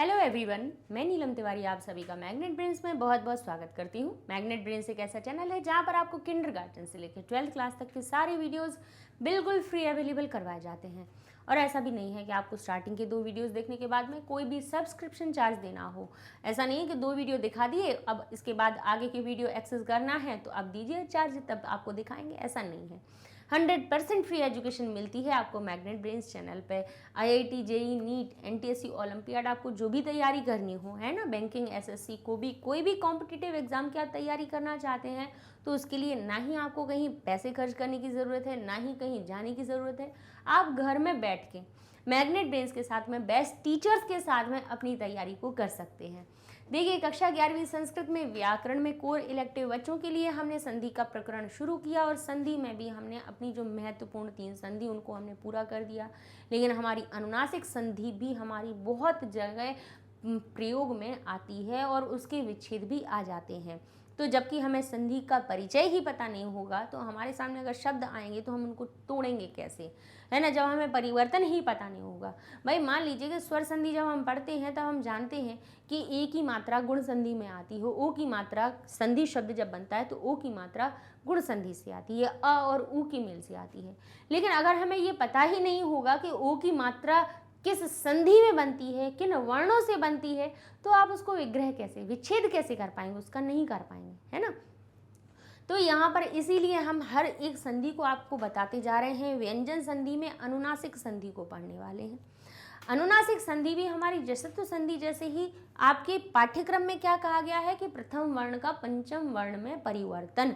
Hello everyone, मैं नीलम तिवारी आप सभी का मैग्नेट ब्रेन्स में बहुत बहुत स्वागत करती हूँ। मैग्नेट ब्रेन्स एक ऐसा चैनल है जहाँ पर आपको किंडरगार्टन से लेकर 12th क्लास तक के सारे वीडियोस बिल्कुल फ्री अवेलेबल करवाए जाते हैं। और ऐसा भी नहीं है कि आपको स्टार्टिंग के 2 वीडियोस देखने के बाद में कोई भी सब्सक्रिप्शन चार्ज देना हो। ऐसा नहीं है कि 2 वीडियो दिखा दिए, अब इसके बाद आगे के वीडियो एक्सेस करना है तो अब दीजिए चार्ज, तब आपको दिखाएंगे, ऐसा नहीं है। 100% फ्री एजुकेशन मिलती है आपको मैग्नेट ब्रेन्स चैनल पे। IIT, JEE, NEET, NTSC, olympiad, आपको जो भी तैयारी करनी हो, है ना, बैंकिंग, SSC को भी कोई भी कॉम्पिटिटिव एग्जाम की आप तैयारी करना चाहते हैं तो उसके लिए ना ही आपको कहीं पैसे खर्च करने की ज़रूरत है, ना ही कहीं जाने की ज़रूरत है। आप घर में बैठ के मैग्नेट ब्रेन्स के साथ में बेस्ट टीचर्स के साथ में अपनी तैयारी को कर सकते हैं। देखिए, कक्षा 11वीं संस्कृत में व्याकरण में कोर इलेक्टिव बच्चों के लिए हमने संधि का प्रकरण शुरू किया और संधि में भी हमने अपनी जो महत्वपूर्ण 3 संधि उनको हमने पूरा कर दिया। लेकिन हमारी अनुनासिक संधि भी हमारी बहुत जगह प्रयोग में आती है और उसके विच्छेद भी आ जाते हैं। तो जबकि हमें संधि का परिचय ही पता नहीं होगा तो हमारे सामने अगर शब्द आएंगे तो हम उनको तोड़ेंगे कैसे, है ना, जब हमें परिवर्तन ही पता नहीं होगा। भाई मान लीजिए कि स्वर संधि जब हम पढ़ते हैं तब हम जानते हैं कि ए की मात्रा गुण संधि में आती हो, ओ की मात्रा संधि शब्द जब बनता है तो ओ की मात्रा गुण संधि से आती है, अ और उ की मेल से आती है। लेकिन अगर हमें ये पता ही नहीं होगा कि ओ की मात्रा किस संधि में बनती है, किन वर्णों से बनती है, तो आप उसको विग्रह कैसे, विच्छेद कैसे कर पाएंगे, उसका नहीं कर पाएंगे, है ना। तो यहाँ पर इसीलिए हम हर एक संधि को आपको बताते जा रहे हैं। व्यंजन संधि में अनुनासिक संधि को पढ़ने वाले हैं। अनुनासिक संधि भी हमारी जसत्व संधि जैसे ही आपके पाठ्यक्रम में क्या कहा गया है कि प्रथम वर्ण का पंचम वर्ण में परिवर्तन,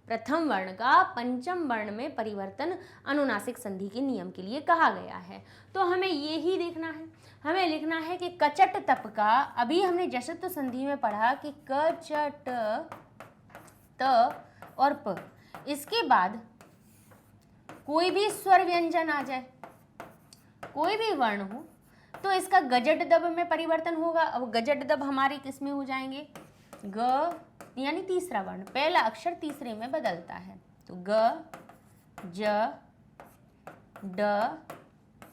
प्रथम वर्ण का पंचम वर्ण में परिवर्तन अनुनासिक संधि के नियम के लिए कहा गया है। तो हमें ये ही देखना है, हमें लिखना है कि कचट तप का, अभी हमने जसत्व संधि में पढ़ा कि कचट त और प, इसके बाद कोई भी स्वर व्यंजन आ जाए, कोई भी वर्ण हो तो इसका गजट दब में परिवर्तन होगा। अब गजट दब हमारे किस में हो जाएंगे, ग यानी तीसरा वर्ण, पहला अक्षर तीसरे में बदलता है तो ग, ज, ड,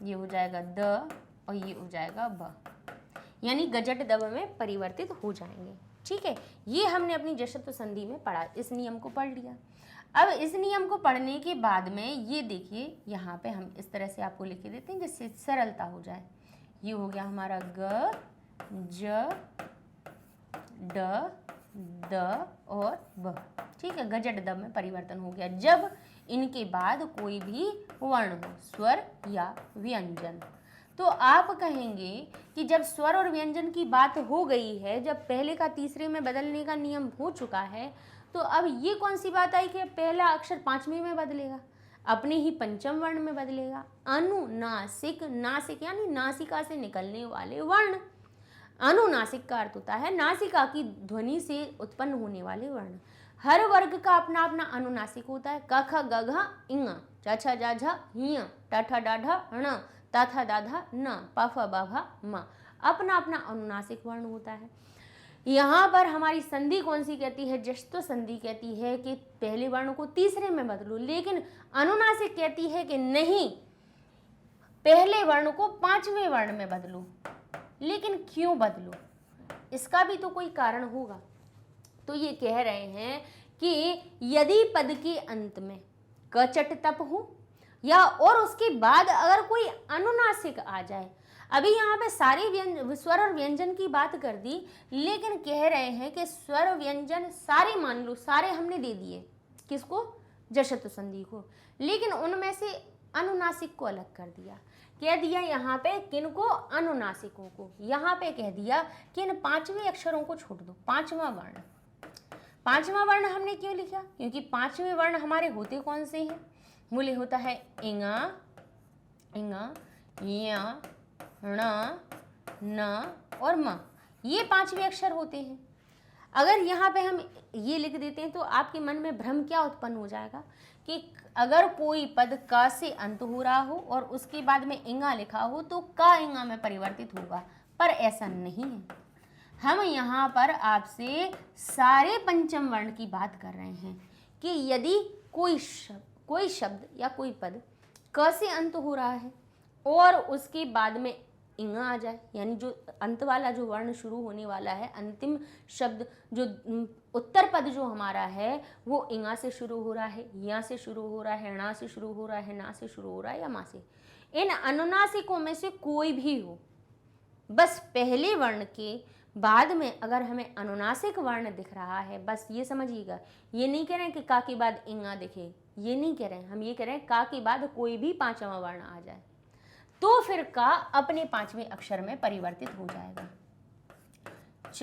ये हो जाएगा द और ये हो जाएगा ब, यानी गजट दब में परिवर्तित हो जाएंगे। ठीक है, ये हमने अपनी जसत्व संधि में पढ़ा, इस नियम को पढ़ लिया। अब इस नियम को पढ़ने के बाद में ये देखिए, यहाँ पे हम इस तरह से आपको लिख देते हैं जिससे सरलता हो जाए। ये हो गया हमारा ग, ज, ड, द और ब। ठीक है, गजट दब में परिवर्तन हो गया जब इनके बाद कोई भी वर्ण हो, स्वर या व्यंजन। तो आप कहेंगे कि जब स्वर और व्यंजन की बात हो गई है, जब पहले का तीसरे में बदलने का नियम हो चुका है, तो अब ये कौन सी बात आई कि पहला अक्षर पांचवें में बदलेगा, अपने ही पंचम वर्ण में बदलेगा। अनुनासिक, नासिक यानी नासिका से निकलने वाले वर्ण। अनुनासिक का अर्थ होता है नासिका की ध्वनि से उत्पन्न होने वाले वर्ण। हर वर्ग का अपना अपना अनुनासिक होता है। क ख ग घ इंग, च छ ज झ हिय, ट ठ ड ढ ण, त थ द ध न, प फ ब भ म, अपना अपना अनुनासिक वर्ण होता है। यहाँ पर हमारी संधि कौन सी कहती है, जसत्व संधि कहती है कि पहले वर्ण को तीसरे में बदलो। लेकिन अनुनासिक कहती है कि नहीं, पहले वर्ण को पांचवें वर्ण में बदलो। लेकिन क्यों बदलो, इसका भी तो कोई कारण होगा। तो ये कह रहे हैं कि यदि पद के अंत में कचट तप हो या और उसके बाद अगर कोई अनुनासिक आ जाए, अभी यहाँ पे सारे स्वर और व्यंजन की बात कर दी, लेकिन कह रहे हैं कि स्वर व्यंजन सारे मान लो, सारे हमने दे दिए, किसको, जसत्व संधि को, लेकिन उनमें से अनुनासिक को अलग कर दिया। कह दिया यहाँ पे किनको, अनुनासिकों को। यहाँ पे कह दिया कि इन पांचवें अक्षरों को छोड़ दो, पांचवा वर्ण। पांचवा वर्ण हमने क्यों लिखा, क्योंकि पांचवें वर्ण हमारे होते कौन से हैं, मूल्य होता है इंगा, इंगा, या, ण, न और म, ये पांचवें अक्षर होते हैं। अगर यहाँ पे हम ये लिख देते हैं तो आपके मन में भ्रम क्या उत्पन्न हो जाएगा कि अगर कोई पद क से अंत हो रहा हो और उसके बाद में इंगा लिखा हो तो क इंगा में परिवर्तित होगा, पर ऐसा नहीं है। हम यहाँ पर आपसे सारे पंचम वर्ण की बात कर रहे हैं कि यदि कोई शब्द या कोई पद क से अंत हो रहा है और उसके बाद में इंगा आ जाए, यानी जो अंत वाला जो वर्ण शुरू होने वाला है, अंतिम शब्द जो उत्तर पद जो हमारा है वो इंगा से शुरू हो रहा है, या से शुरू हो रहा है, णा से शुरू हो रहा है, ना से शुरू हो रहा है या मा से। इन अनुनासिकों में से कोई भी हो, बस पहले वर्ण के बाद में अगर हमें अनुनासिक वर्ण दिख रहा है, बस ये समझिएगा, ये नहीं कह रहे हैं कि का के बाद इंगा दिखे, ये नहीं कह रहे हैं, हम ये कह रहे हैं का के बाद कोई भी पांचवा वर्ण आ जाए तो फिर का अपने पांचवें अक्षर में परिवर्तित हो जाएगा। च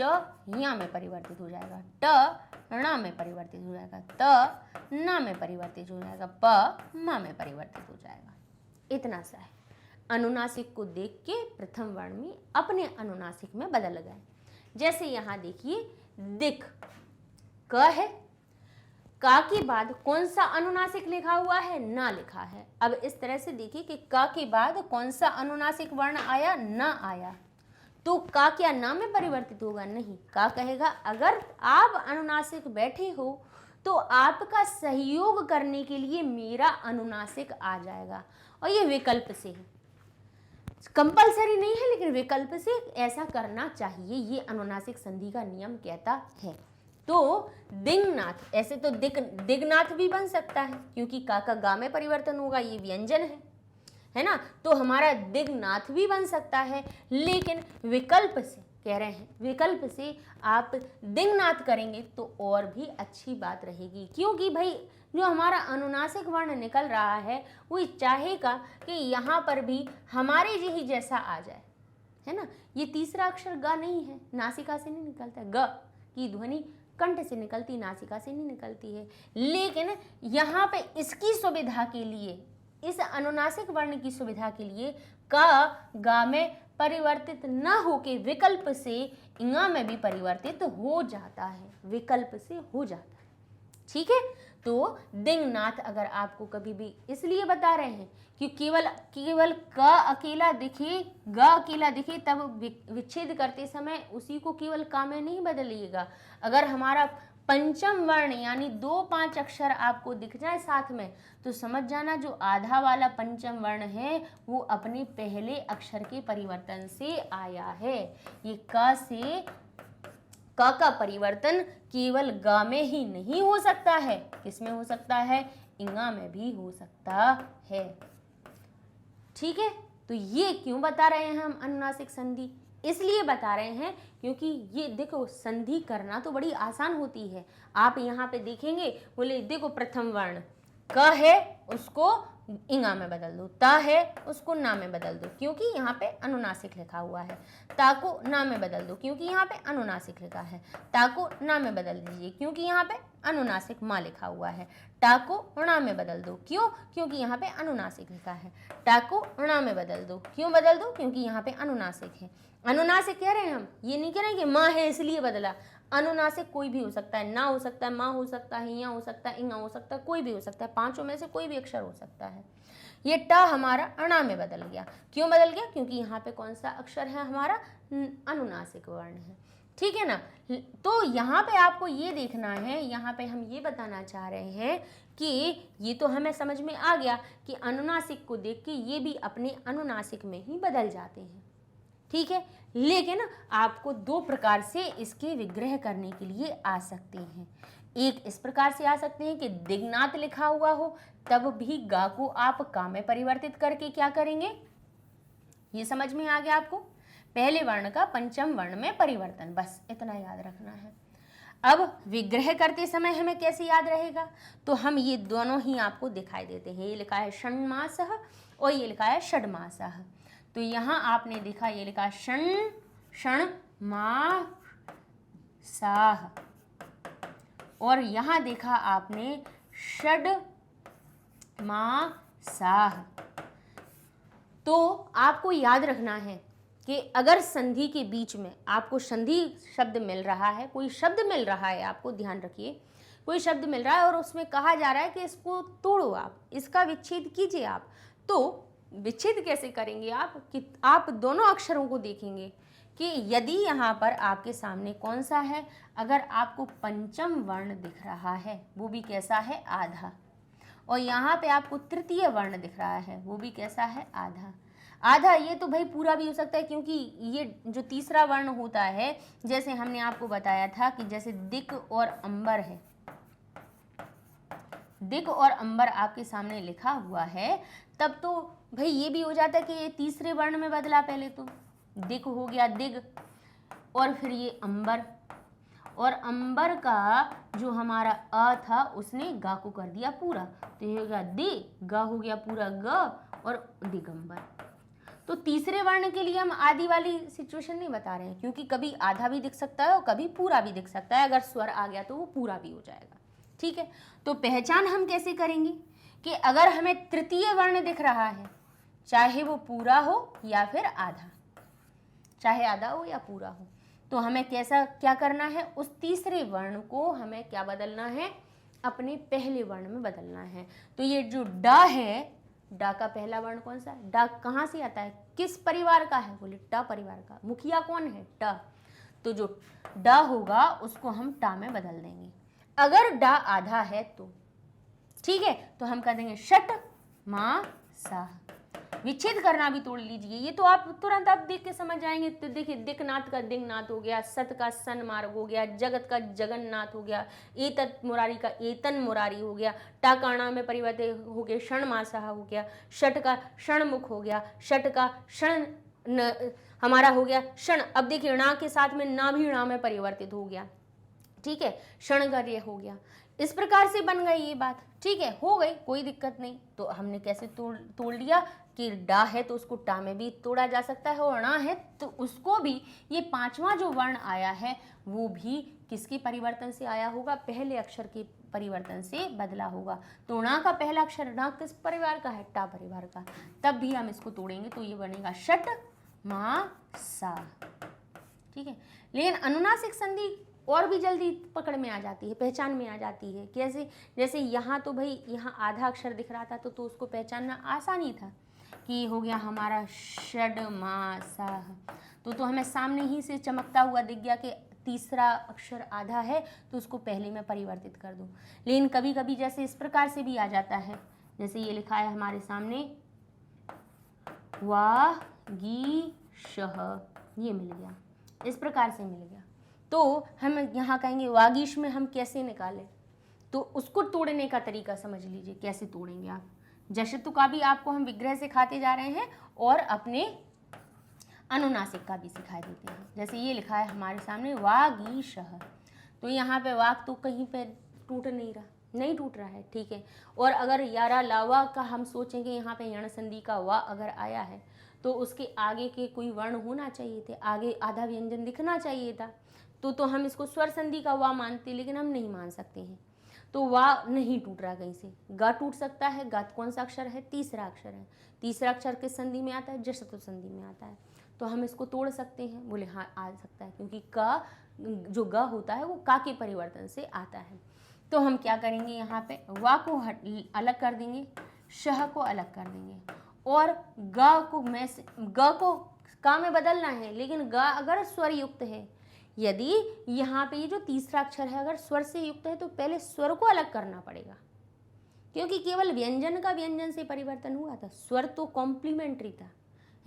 या में परिवर्तित हो जाएगा, ट ण में परिवर्तित हो जाएगा, त न में परिवर्तित हो जाएगा, प म में परिवर्तित हो जाएगा। इतना सा है। अनुनासिक को देख के प्रथम वर्ण में अपने अनुनासिक में बदल गए। जैसे यहाँ देखिए दिख, क है, का के बाद कौन सा अनुनासिक लिखा हुआ है, ना लिखा है। अब इस तरह से देखिए कि का के बाद कौन सा अनुनासिक वर्ण आया, ना आया, तो का क्या ना में परिवर्तित होगा, नहीं। का कहेगा अगर आप अनुनासिक बैठे हो तो आपका सहयोग करने के लिए मेरा अनुनासिक आ जाएगा, और ये विकल्प से है, कंपलसरी नहीं है, लेकिन विकल्प से ऐसा करना चाहिए, ये अनुनासिक संधि का नियम कहता है। तो दिंगनाथ, ऐसे तो दिग्नाथ भी बन सकता है क्योंकि का गा में परिवर्तन होगा, ये व्यंजन है ना, तो हमारा दिग्नाथ भी बन सकता है, लेकिन विकल्प से कह रहे हैं, विकल्प से आप दिंगनाथ करेंगे तो और भी अच्छी बात रहेगी, क्योंकि भाई जो हमारा अनुनासिक वर्ण निकल रहा है वो चाहेगा कि यहाँ पर भी हमारे ही जैसा आ जाए, है ना। ये तीसरा अक्षर ग नहीं है, नासिका से नहीं निकलता है, ग की ध्वनि कंठ से निकलती, नासिका से नहीं निकलती है, लेकिन यहाँ पे इसकी सुविधा के लिए, इस अनुनासिक वर्ण की सुविधा के लिए का गा में परिवर्तित न होके विकल्प से इंगा में भी परिवर्तित हो जाता है, विकल्प से हो जाता है, ठीक है। तो दिंगनाथ अगर आपको कभी भी इसलिए बता रहे हैं कि केवल क अकेला दिखे, ग अकेला दिखे, तब विच्छेद करते समय उसी को केवल का में नहीं बदलिएगा। अगर हमारा पंचम वर्ण यानी 2-5 अक्षर आपको दिख जाए साथ में, तो समझ जाना जो आधा वाला पंचम वर्ण है वो अपने पहले अक्षर के परिवर्तन से आया है। ये क से क का परिवर्तन केवल ग में ही नहीं हो सकता है, किसमें हो सकता है, इंगा में भी हो सकता है, ठीक है। तो ये क्यों बता रहे हैं हम अनुनासिक संधि, इसलिए बता रहे हैं क्योंकि ये देखो संधि करना तो बड़ी आसान होती है। आप यहाँ पे देखेंगे, बोले देखो प्रथम वर्ण क है उसको इंगा में बदल दो, ता है उसको ना में बदल दो क्योंकि यहाँ पे अनुनासिक लिखा हुआ है, ता को ना में बदल दो क्योंकि यहाँ पे अनुनासिक लिखा है, ता को ना में बदल दीजिए क्योंकि यहाँ पे अनुनासिक मा लिखा हुआ है, टा को णा में बदल दो, क्यों, क्योंकि यहाँ पे अनुनासिक लिखा है, टा को णा में बदल दो, क्यों बदल दो, क्योंकि यहाँ पे अनुनासिक है। अनुनासिक कह रहे हैं हम, ये नहीं कह रहे हैं कि माँ है इसलिए बदला, अनुनासिक कोई भी हो सकता है, ना हो सकता है, माँ हो सकता है, या हो सकता है, इंगा हो सकता है, कोई भी हो सकता है, पांचों में से कोई भी अक्षर हो सकता है। ये ट हमारा अणा में बदल गया, क्यों बदल गया, क्योंकि यहाँ पे कौन सा अक्षर है हमारा, अनुनासिक वर्ण है, ठीक है ना। तो यहाँ पे आपको ये देखना है, यहाँ पे हम ये बताना चाह रहे हैं कि ये तो हमें समझ में आ गया कि अनुनासिक को देख के ये भी अपने अनुनासिक में ही बदल जाते हैं, ठीक है। लेकिन आपको 2 प्रकार से इसके विग्रह करने के लिए आ सकते हैं। एक इस प्रकार से आ सकते हैं कि दिग्नाथ लिखा हुआ हो, तब भी गा को आप का में परिवर्तित करके क्या करेंगे, ये समझ में आ गया आपको, पहले वर्ण का पंचम वर्ण में परिवर्तन, बस इतना याद रखना है। अब विग्रह करते समय हमें कैसे याद रहेगा, तो हम ये दोनों ही आपको दिखाई देते हैं, ये लिखा है षण्मासः और ये लिखा है षड्मासः। तो यहाँ आपने देखा ये लिखा षण मा साह, और यहाँ देखा आपने षड मा साह। तो आपको याद रखना है कि अगर संधि के बीच में आपको संधि शब्द मिल रहा है, कोई शब्द मिल रहा है, आपको ध्यान रखिए, कोई शब्द मिल रहा है और उसमें कहा जा रहा है कि इसको तोड़ो, आप इसका विच्छेद कीजिए, आप तो विच्छेद कैसे करेंगे आप, कि आप दोनों अक्षरों को देखेंगे कि यदि यहाँ पर आपके सामने कौन सा है, अगर आपको पंचम वर्ण दिख रहा है वो भी कैसा है, आधा, और यहाँ पे आपको तृतीय वर्ण दिख रहा है वो भी कैसा है, आधा। आधा ये तो भाई पूरा भी हो सकता है, क्योंकि ये जो तीसरा वर्ण होता है, जैसे हमने आपको बताया था कि जैसे दिक और अंबर है, दिक और अंबर आपके सामने लिखा हुआ है, तब तो भाई ये भी हो जाता है कि ये तीसरे वर्ण में बदला। पहले तो दिक हो गया दिग, और फिर ये अंबर, और अंबर का जो हमारा अ था उसने गा को कर दिया पूरा, तो ये हो गया दि, गा हो गया पूरा ग, और दिगंबर। तो तीसरे वर्ण के लिए हम आदि वाली सिचुएशन नहीं बता रहे हैं, क्योंकि कभी आधा भी दिख सकता है और कभी पूरा भी दिख सकता है। अगर स्वर आ गया तो वो पूरा भी हो जाएगा। ठीक है, तो पहचान हम कैसे करेंगे कि अगर हमें तृतीय वर्ण दिख रहा है, चाहे वो पूरा हो या फिर आधा, चाहे आधा हो या पूरा हो, तो हमें कैसा क्या करना है, उस तीसरे वर्ण को हमें क्या बदलना है, अपने पहले वर्ण में बदलना है। तो ये जो ड है, ड का पहला वर्ण कौन सा है, ड कहाँ से आता है, किस परिवार का है, बोले ट परिवार का। मुखिया कौन है, ट। तो जो ड होगा उसको हम टा में बदल देंगे। अगर ड आधा है तो ठीक है, तो हम कह देंगे षट मा सा। विच्छेद करना भी तोड़ लीजिए, ये तो आप तुरंत आप देख के समझ जाएंगे। तो देखिए, दिकनाथ का दिंगनाथ हो गया, सत का सन मार्ग हो गया, जगत का जगन्नाथ हो गया, एतत मुरारी का एतन मुरारी हो गया, टाकाणा में परिवर्तित हो गया क्षण मासा हो गया, षट का क्षणमुख हो गया, षट का क्षण हमारा हो गया क्षण। अब देखिए णा के साथ में ना भी णा में परिवर्तित हो गया। ठीक है, क्षणगर्य हो गया। इस प्रकार से बन गई ये बात। ठीक है, हो गई, कोई दिक्कत नहीं। तो हमने कैसे तोड़ लिया कि डा है तो उसको टा में भी तोड़ा जा सकता है, और णा है तो उसको भी, ये पांचवा जो वर्ण आया है वो भी किसके परिवर्तन से आया होगा, पहले अक्षर के परिवर्तन से बदला होगा। तो णा का पहला अक्षर णा किस परिवार का है, टा परिवार का। तब भी हम इसको तोड़ेंगे तो ये बनेगा षट मा सा। ठीक है, लेकिन अनुनासिक संधि और भी जल्दी पकड़ में आ जाती है, पहचान में आ जाती है। कैसे, जैसे यहाँ तो भाई यहाँ आधा अक्षर दिख रहा था तो उसको पहचानना आसानी था कि हो गया हमारा षड मा सा। तो हमें सामने ही से चमकता हुआ दिख गया कि तीसरा अक्षर आधा है तो उसको पहले में परिवर्तित कर दो। लेकिन कभी कभी जैसे इस प्रकार से भी आ जाता है, जैसे ये लिखा है हमारे सामने वा गी शह, ये मिल गया, इस प्रकार से मिल गया। तो हम यहाँ कहेंगे वागीश में हम कैसे निकालें, तो उसको तोड़ने का तरीका समझ लीजिए कैसे तोड़ेंगे आप। जशतु का भी आपको हम विग्रह सिखाते जा रहे हैं और अपने अनुनासिक का भी सिखा देते हैं। जैसे ये लिखा है हमारे सामने वागीशः, तो यहाँ पे वाक तो कहीं पे टूट नहीं टूट रहा है। ठीक है, और अगर यारा लावा का हम सोचेंगे यहाँ पे यण संधि का वा अगर आया है तो उसके आगे के कोई वर्ण होना चाहिए थे, आगे आधा व्यंजन दिखना चाहिए था। तो हम इसको स्वर संधि का वा मानते, लेकिन हम नहीं मान सकते हैं। तो वा नहीं टूट रहा कहीं से, गा टूट सकता है। गा कौन सा अक्षर है, तीसरा अक्षर है। तीसरा अक्षर किस संधि में आता है, जशतु संधि में आता है। तो हम इसको तोड़ सकते हैं, बोले हाँ आ सकता है, क्योंकि का जो गा होता है वो का के परिवर्तन से आता है। तो हम क्या करेंगे, यहाँ पे वा को अलग कर देंगे, शह को अलग कर देंगे, और गा को ग को का में बदलना है। लेकिन गा अगर स्वर युक्त है, यदि यहाँ पे ये जो तीसरा अक्षर है अगर स्वर से युक्त है तो पहले स्वर को अलग करना पड़ेगा, क्योंकि केवल व्यंजन का व्यंजन से परिवर्तन हुआ था। स्वर तो कॉम्प्लीमेंट्री था,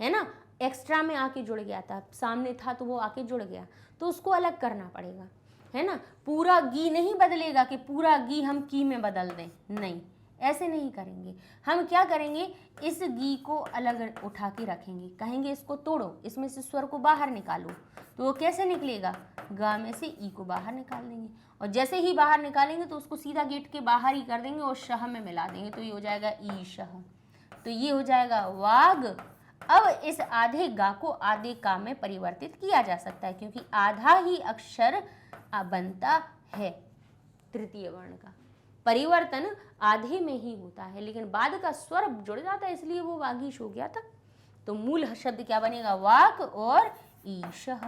है ना, एक्स्ट्रा में आके जुड़ गया था, सामने था तो वो आके जुड़ गया, तो उसको अलग करना पड़ेगा, है ना। पूरा गी नहीं बदलेगा कि पूरा गी हम की में बदल दें, नहीं, ऐसे नहीं करेंगे। हम क्या करेंगे, इस गी को अलग उठा के रखेंगे, कहेंगे इसको तोड़ो, इसमें से स्वर को बाहर निकालो, तो वो कैसे निकलेगा, गा में से ई को बाहर निकाल देंगे, और जैसे ही बाहर निकालेंगे तो उसको सीधा गेट के बाहर ही कर देंगे और शह में मिला देंगे, तो ये हो जाएगा ई शह, तो ये हो जाएगा वाग। अब इस आधे गा को आधे का में परिवर्तित किया जा सकता है, क्योंकि आधा ही अक्षर बनता है। तृतीय वर्ण का परिवर्तन आधे में ही होता है, लेकिन बाद का स्वर जुड़ जाता है, इसलिए वो वागीश हो गया था। तो मूल शब्द क्या बनेगा, वाक और ईशः।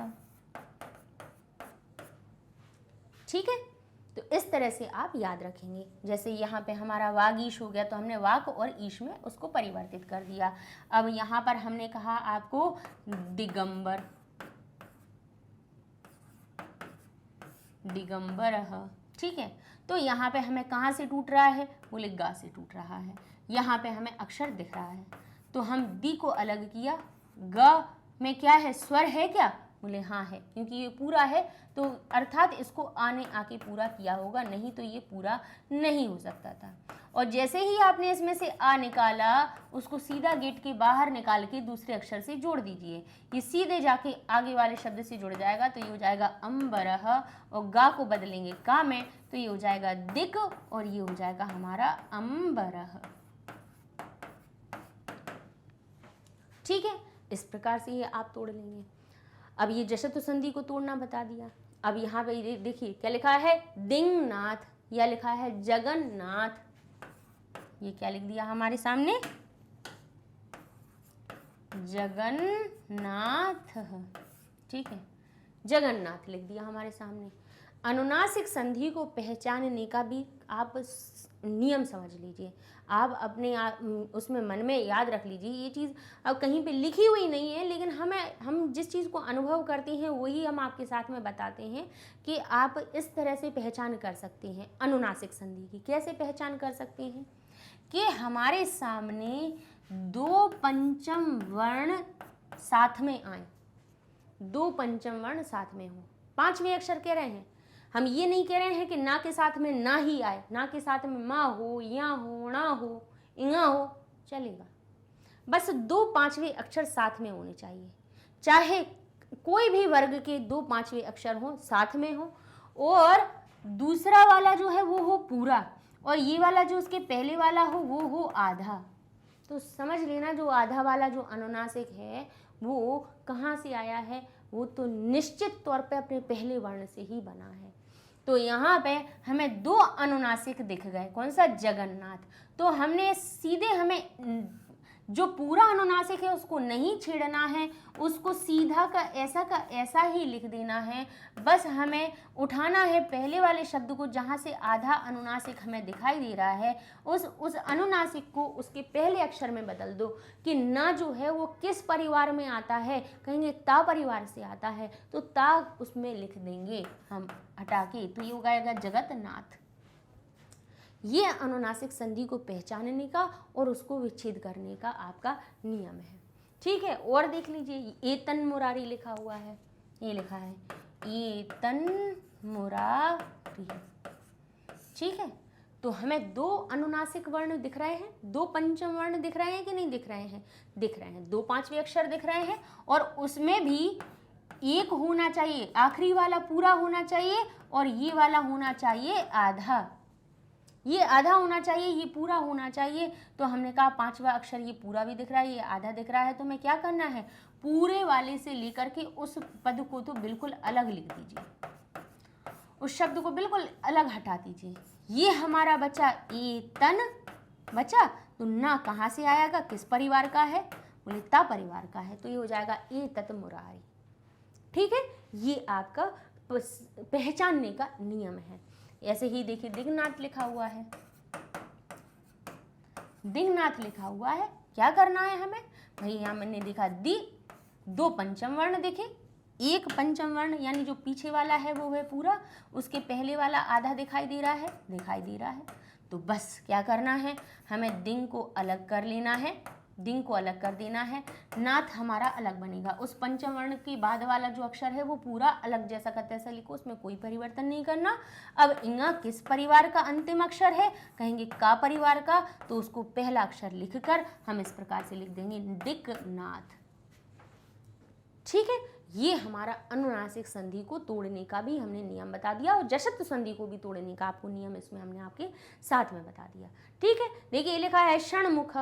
ठीक है, तो इस तरह से आप याद रखेंगे। जैसे यहाँ पे हमारा वागीश हो गया तो हमने वाक और ईश में उसको परिवर्तित कर दिया। अब यहाँ पर हमने कहा आपको दिगंबर, दिगंबरः। ठीक है, तो यहाँ पे हमें कहाँ से टूट रहा है, बोले गा से टूट रहा है। यहाँ पे हमें अक्षर दिख रहा है, तो हम दी को अलग किया। ग में क्या है, स्वर है क्या? बोले हाँ है, क्योंकि ये पूरा है तो अर्थात इसको आने आके पूरा किया होगा, नहीं तो ये पूरा नहीं हो सकता था। और जैसे ही आपने इसमें से आ निकाला, उसको सीधा गेट के बाहर निकाल के दूसरे अक्षर से जोड़ दीजिए। ये सीधे जाके आगे वाले शब्द से जुड़ जाएगा, तो ये हो जाएगा अम्बरह, और गा को बदलेंगे का में, तो ये हो जाएगा दिक, और ये हो जाएगा हमारा अम्बरह। ठीक है, इस प्रकार से ये आप तोड़ लेंगे। अब ये जशत्व संधि को तोड़ना बता दिया। अब यहाँ पे देखिए क्या लिखा है, दिंगनाथ, या लिखा है जगन्नाथ। ये क्या लिख दिया हमारे सामने, जगन्नाथ। ठीक है, जगन्नाथ लिख दिया हमारे सामने। अनुनासिक संधि को पहचानने का भी आप नियम समझ लीजिए। आप अपने उसमें मन में याद रख लीजिए। ये चीज़ अब कहीं पे लिखी हुई नहीं है, लेकिन हम जिस चीज़ को अनुभव करते हैं वही हम आपके साथ में बताते हैं कि आप इस तरह से पहचान कर सकते हैं अनुनासिक संधि की। कैसे पहचान कर सकते हैं कि हमारे सामने दो पंचम वर्ण साथ में आए, दो पंचम वर्ण साथ में हो। पांचवें अक्षर कह रहे हैं, हम ये नहीं कह रहे हैं कि ना के साथ में ना ही आए, ना के साथ में माँ हो, या हो, ना हो, इंगा हो, चलेगा। बस दो पांचवें अक्षर साथ में होने चाहिए। चाहे कोई भी वर्ग के दो पांचवें अक्षर हो, साथ में हो, और दूसरा वाला जो है वो हो पूरा, और ये वाला जो उसके पहले वाला हो वो हो आधा। तो समझ लेना, जो आधा वाला जो अनुनासिक है वो कहाँ से आया है, वो तो निश्चित तौर पे अपने पहले वर्ण से ही बना है। तो यहाँ पे हमें दो अनुनासिक दिख गए, कौन सा, जगन्नाथ। तो हमने सीधे, हमें जो पूरा अनुनासिक है उसको नहीं छेड़ना है, उसको सीधा का ऐसा ही लिख देना है। बस हमें उठाना है पहले वाले शब्द को, जहाँ से आधा अनुनासिक हमें दिखाई दे रहा है, उस अनुनासिक को उसके पहले अक्षर में बदल दो कि ना जो है वो किस परिवार में आता है। कहेंगे ता परिवार से आता है, तो ता उसमें लिख देंगे हम हटा के, तो ये हो जाएगा जगतनाथ। ये अनुनासिक संधि को पहचानने का और उसको विच्छेद करने का आपका नियम है। ठीक है, और देख लीजिए, एतन मुरारी लिखा हुआ है, ये लिखा है एतन मुरारी। ठीक है, तो हमें दो अनुनासिक वर्ण दिख रहे हैं, दो पंचम वर्ण दिख रहे हैं कि नहीं दिख रहे हैं, दिख रहे हैं। दो पांचवें अक्षर दिख रहे हैं, और उसमें भी एक होना चाहिए, आखिरी वाला पूरा होना चाहिए, और ये वाला होना चाहिए आधा। ये आधा होना चाहिए, ये पूरा होना चाहिए। तो हमने कहा पांचवा अक्षर ये पूरा भी दिख रहा है, ये आधा दिख रहा है, तो हमें क्या करना है, पूरे वाले से लेकर के उस पद को तो बिल्कुल अलग लिख दीजिए, उस शब्द को बिल्कुल अलग हटा दीजिए। ये हमारा बचा एतन बचा, तो ना कहाँ से आएगा, किस परिवार का है, बोले ता परिवार का है, तो ये हो जाएगा एतत मुरारी। ठीक है, ये आपका पहचानने का नियम है। ऐसे ही देखिए दिग्नाथ लिखा हुआ है, दिग्नाथ लिखा हुआ है, क्या करना है हमें भाई, यहाँ मैंने देखा दी, दो पंचम वर्ण देखे, एक पंचम वर्ण यानी जो पीछे वाला है वो है पूरा, उसके पहले वाला आधा दिखाई दे रहा है, दिखाई दे रहा है। तो बस क्या करना है, हमें दिंग को अलग कर लेना है, दिंग को अलग कर देना है, नाथ हमारा अलग बनेगा। उस पंचम वर्ण के बाद वाला जो अक्षर है वो पूरा अलग जैसा का तैसा लिखो, उसमें कोई परिवर्तन नहीं करना। अब इंगा किस परिवार का अंतिम अक्षर है, कहेंगे का परिवार का, तो उसको पहला अक्षर लिखकर हम इस प्रकार से लिख देंगे दिक्नाथ। ठीक है, ये हमारा अनुनासिक संधि को तोड़ने का भी हमने नियम बता दिया, और जशत्व संधि को भी तोड़ने का आपको नियम इसमें हमने आपके साथ में बता दिया। ठीक है, देखिए लिखा है षण्मुख,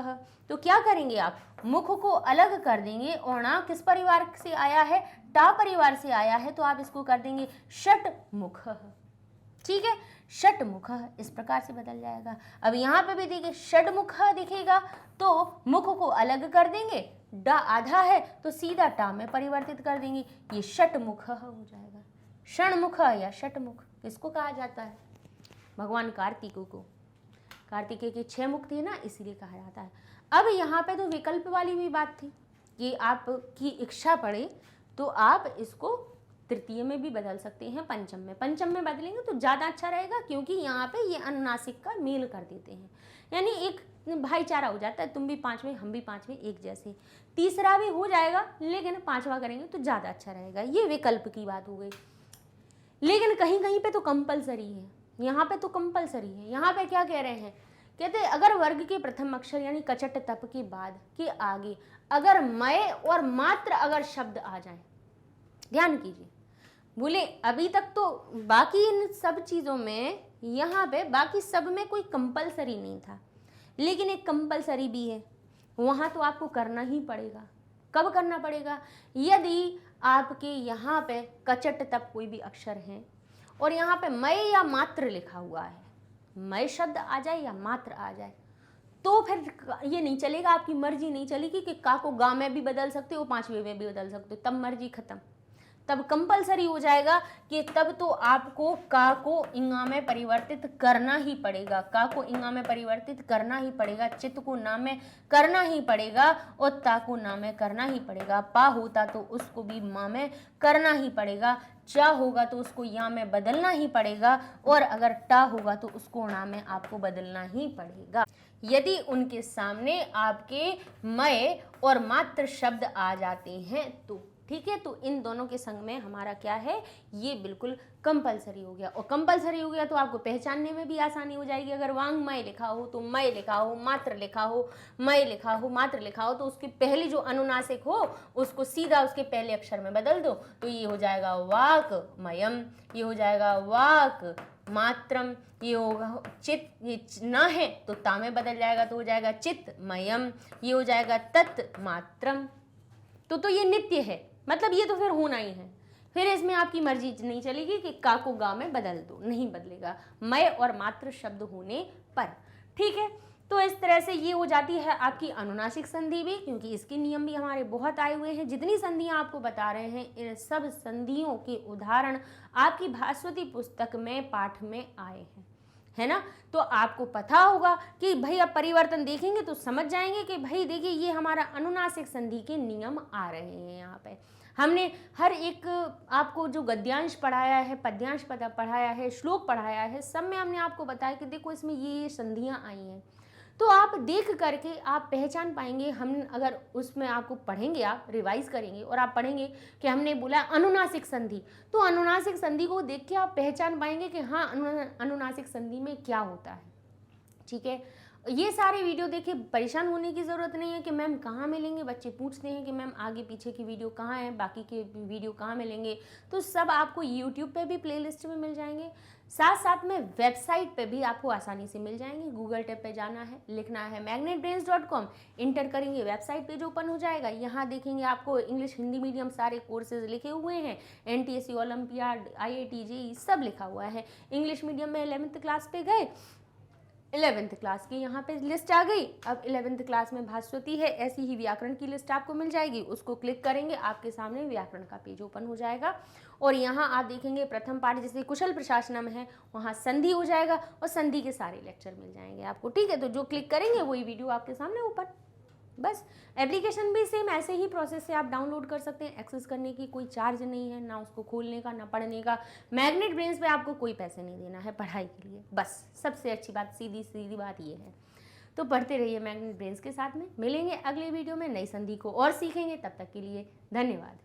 तो क्या करेंगे आप, मुख को अलग कर देंगे, और ना किस परिवार से आया है, टा परिवार से आया है, तो आप इसको कर देंगे षटमुख। ठीक है, षटमुख इस प्रकार से बदल जाएगा। अब यहाँ पे भी देखिए षटमुख दिखेगा, तो मुख को अलग कर देंगे, डा आधा है तो सीधा टा में परिवर्तित कर देंगे, ये षटमुख हो जाएगा। षण्मुख या षटमुख किसको कहा जाता है, भगवान कार्तिक को, कार्तिकेय के 6 मुख थे ना, इसीलिए कहा जाता है। अब यहाँ पे तो विकल्प वाली भी बात थी कि आपकी इच्छा पड़े तो आप इसको तृतीय में भी बदल सकते हैं, पंचम में बदलेंगे तो ज़्यादा अच्छा रहेगा, क्योंकि यहाँ पे ये अनुनासिक का मेल कर देते हैं। यानी एक भाईचारा हो जाता है, तुम भी 5वें हम भी 5वें एक जैसे। तीसरा भी हो जाएगा लेकिन 5वां करेंगे तो ज़्यादा अच्छा रहेगा, ये विकल्प की बात हो गई। लेकिन कहीं कहीं पे तो कंपलसरी है, यहाँ पे तो कंपलसरी है। यहाँ पे क्या कह रहे हैं, कहते हैं अगर वर्ग के प्रथम अक्षर यानी कचट तप के बाद के आगे अगर मय और मात्र अगर शब्द आ जाए, ध्यान कीजिए, बोले अभी तक तो बाकी इन सब चीज़ों में यहाँ पे बाकी सब में कोई कंपलसरी नहीं था, लेकिन एक कंपलसरी भी है, वहाँ तो आपको करना ही पड़ेगा। कब करना पड़ेगा, यदि आपके यहाँ पे कचट तप कोई भी अक्षर है और यहाँ पे मय या मात्र लिखा हुआ है, मय शब्द आ जाए या मात्र आ जाए, तो फिर ये नहीं चलेगा, आपकी मर्जी नहीं चलेगी कि का को गा में भी बदल सकते हो, 5वें में भी बदल सकते हो, तब मर्जी खत्म। तब कंपलसरी हो जाएगा कि तब तो आपको का को इंगा में परिवर्तित करना ही पड़ेगा, का को इंगा में परिवर्तित करना ही पड़ेगा, चित को ना में करना ही पड़ेगा और ता को ना में करना ही पड़ेगा। पा होता तो उसको भी मा में करना ही पड़ेगा, चा होगा तो उसको या में बदलना ही पड़ेगा और अगर टा होगा तो उसको ना में आपको बदलना ही पड़ेगा। यदि उनके सामने आपके मय और मात्र शब्द आ जाते हैं तो ठीक है, तो इन दोनों के संग में हमारा क्या है, ये बिल्कुल कंपलसरी हो गया। और कंपलसरी हो गया तो आपको पहचानने में भी आसानी हो जाएगी। अगर वांग्मय लिखा हो तो मय लिखा हो, मात्र लिखा हो, मय लिखा हो, मात्र लिखा हो, तो उसकी पहली जो अनुनासिक हो उसको सीधा उसके पहले अक्षर में बदल दो, तो ये हो जाएगा वाक्मयम, ये हो जाएगा वाक मात्रम, ये होगा चित, ये ना है तो ता में बदल जाएगा तो हो जाएगा चित्तमयम, ये हो जाएगा तत् मात्रम। तो ये नित्य है, मतलब ये तो फिर होना ही है, फिर इसमें आपकी मर्जी नहीं चलेगी कि का को गा में बदल दो, नहीं बदलेगा मय और मात्र शब्द होने पर। ठीक है, तो इस तरह से ये हो जाती है आपकी अनुनासिक संधि भी, क्योंकि इसके नियम भी हमारे बहुत आए हुए हैं। जितनी संधियां आपको बता रहे हैं इन सब संधियों के उदाहरण आपकी भास्वती पुस्तक में पाठ में आए हैं, है ना। तो आपको पता होगा कि भाई अब परिवर्तन देखेंगे तो समझ जाएंगे कि भाई देखिए ये हमारा अनुनासिक संधि के नियम आ रहे हैं। यहाँ पे हमने हर एक आपको जो गद्यांश पढ़ाया है, पद्यांश पढ़ाया है, श्लोक पढ़ाया है, सब में हमने आपको बताया कि देखो इसमें ये संधियाँ आई हैं, तो आप देख करके आप पहचान पाएंगे। हम अगर उसमें आपको पढ़ेंगे, आप रिवाइज करेंगे और आप पढ़ेंगे कि हमने बोला अनुनासिक संधि, तो अनुनासिक संधि को देख के आप पहचान पाएंगे कि हाँ अनुनासिक संधि में क्या होता है। ठीक है, ये सारे वीडियो देखिए, परेशान होने की ज़रूरत नहीं है कि मैम कहाँ मिलेंगे। बच्चे पूछते हैं कि मैम आगे पीछे की वीडियो कहाँ है, बाकी के वीडियो कहाँ मिलेंगे, तो सब आपको यूट्यूब पे भी प्लेलिस्ट में मिल जाएंगे, साथ साथ में वेबसाइट पे भी आपको आसानी से मिल जाएंगे। गूगल टैब पे जाना है, लिखना है magnetbrains.com, इंटर करेंगे, वेबसाइट पेज ओपन हो जाएगा। यहाँ देखेंगे आपको इंग्लिश हिंदी मीडियम सारे कोर्सेज लिखे हुए हैं, NTSC ओलंपियाड IIT JEE सब लिखा हुआ है। इंग्लिश मीडियम में 11th क्लास पे गए, 11th क्लास की यहाँ पे लिस्ट आ गई। अब 11th क्लास में भास्वती है, ऐसी ही व्याकरण की लिस्ट आपको मिल जाएगी, उसको क्लिक करेंगे आपके सामने व्याकरण का पेज ओपन हो जाएगा और यहाँ आप देखेंगे प्रथम पाठ जैसे कुशल प्रशासनम है, वहाँ संधि हो जाएगा और संधि के सारे लेक्चर मिल जाएंगे आपको। ठीक है, तो जो क्लिक करेंगे वही वीडियो आपके सामने ओपन। बस एप्लीकेशन भी सेम ऐसे ही प्रोसेस से आप डाउनलोड कर सकते हैं। एक्सेस करने की कोई चार्ज नहीं है, ना उसको खोलने का ना पढ़ने का। मैग्नेट ब्रेन्स पे आपको कोई पैसे नहीं देना है पढ़ाई के लिए, बस सबसे अच्छी बात, सीधी सीधी बात ये है। तो पढ़ते रहिए मैग्नेट ब्रेन्स के साथ में। मिलेंगे अगले वीडियो में नई संधि को और सीखेंगे, तब तक के लिए धन्यवाद।